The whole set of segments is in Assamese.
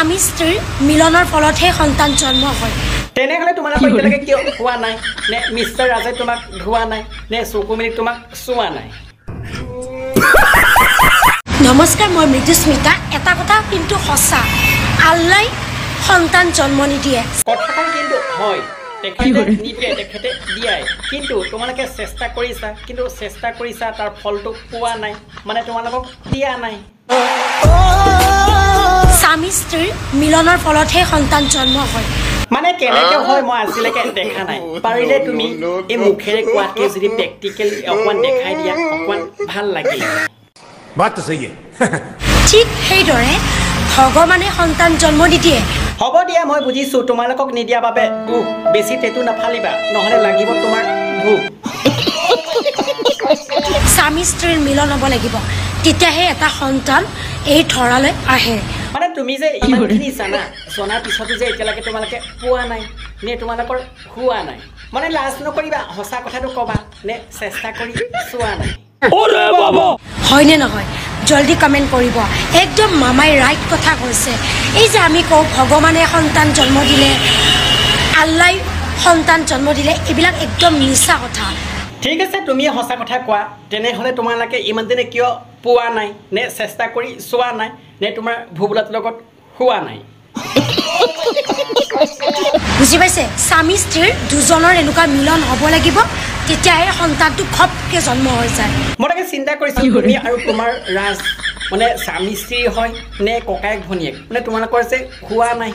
স্বামী স্ত্ৰীৰ মিলনৰ ফলতহে সন্তান জন্ম হয় তেনেহলে তোমালোকৰ এতিয়ালৈকে কিয় হোৱা নাই নে মিষ্টাৰ ৰাজে তোমাক ধোৱা নাই নে চকু মিলি তোমাক চোৱা নাই নমস্কাৰ মই মৃদুস্মিতা এটা কথা কিন্তু সঁচা আল্লাই সন্তান জন্ম নিদিয়ে কথাখন কিন্তু হয় তেখেতে দিয়াই কিন্তু তোমালোকে চেষ্টা কৰিছা তাৰ ফলটো পোৱা নাই মানে তোমালোকক দিয়া নাই স্বামী স্ত্ৰীৰ মিলনৰ ফলতহে সন্তান জন্ম হয় মানে কেনেকৈ হয় মই আজিলৈকে দেখা নাই পাৰিলে তুমি এই মুখেৰে কোৱাতকৈ যদি প্ৰেক্টিকেলি অকণমান দেখাই দিয়া অকণমান ভাল লাগে ঠিক সেইদৰে ভগৱানে সন্তান জন্ম নিদিয়ে হ'ব দিয়া মই বুজিছোঁ তোমালোকক নিদিয়া বাবে দুখ বেছি টেটু নাফালিবা নহ'লে লাগিব তোমাৰ ভোক স্বামী স্ত্ৰীৰ মিলন হ'ব লাগিব তেতিয়াহে এটা সন্তান এই ধৰালৈ আহে মানে তুমি যে ইমানখিনি জনাৰ পিছতো যে এতিয়ালৈকে তোমালোকে পোৱা নাই নে তোমালোকৰ হোৱা নাই মানে লাজ নকৰিবা সঁচা কথাটো ক'বা নে চেষ্টা কৰি চোৱা নাই হয়নে নহয় জলদি কমেণ্ট কৰিব একদম মামাই ৰাইট কথা কৈছে এই যে আমি কওঁ ভগৱানে সন্তান জন্ম দিলে আল্লাই সন্তান জন্ম দিলে এইবিলাক একদম মিছা কথা ঠিক আছে তুমি সঁচা কথা কোৱা তেনেহ'লে তোমালোকে ইমান দিনে কিয় পোৱা নাই নে চেষ্টা কৰি চোৱা নাই নে তোমাৰ ভুবুলাটোৰ লগত হোৱা নাই বুজি পাইছে স্বামী স্ত্ৰীৰ দুজনৰ এনেকুৱা মিলন হ'ব লাগিব তেতিয়াহে সন্তানটো খপকৈ জন্ম হৈ যায় মই তাকে চিন্তা কৰিছোঁ তুমি আৰু তোমাৰ ৰাজ মানে স্বামী স্ত্ৰী হয় নে ককায়েক ভনীয়েক মানে তোমালোকৰ যে হোৱা নাই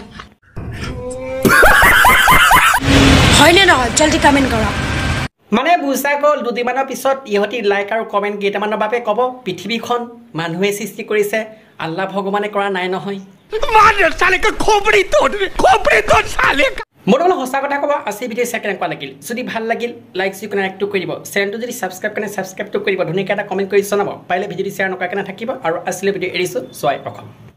হয়নে নহয় জলদি কমেণ্ট কৰক মানে বুজা গ'ল দুদিনমানৰ পিছত ইহঁতি লাইক আৰু কমেণ্ট কেইটামানৰ বাবে ক'ব পৃথিৱীখন মানুহে সৃষ্টি কৰিছে আল্লাহ ভগৱানে কৰা নাই নহয় মোৰ অলপ সঁচা কথা ক'ব আছে ভিডিঅ' চাই কেনেকুৱা লাগিল যদি ভাল লাগিল লাইক চিকনেক্টটো কৰি দিব চেনেলটো যদি ছাবস্ক্ৰাইবটো কৰিব ধুনীয়াকৈ এটা কমেণ্ট কৰি জনাব পাৰিলে ভিডিঅ'টো শ্বেয়াৰ নকৰাকৈ নাথাকিব আৰু আছিলে ভিডিঅ' এৰিছোঁ চোৱাই অসম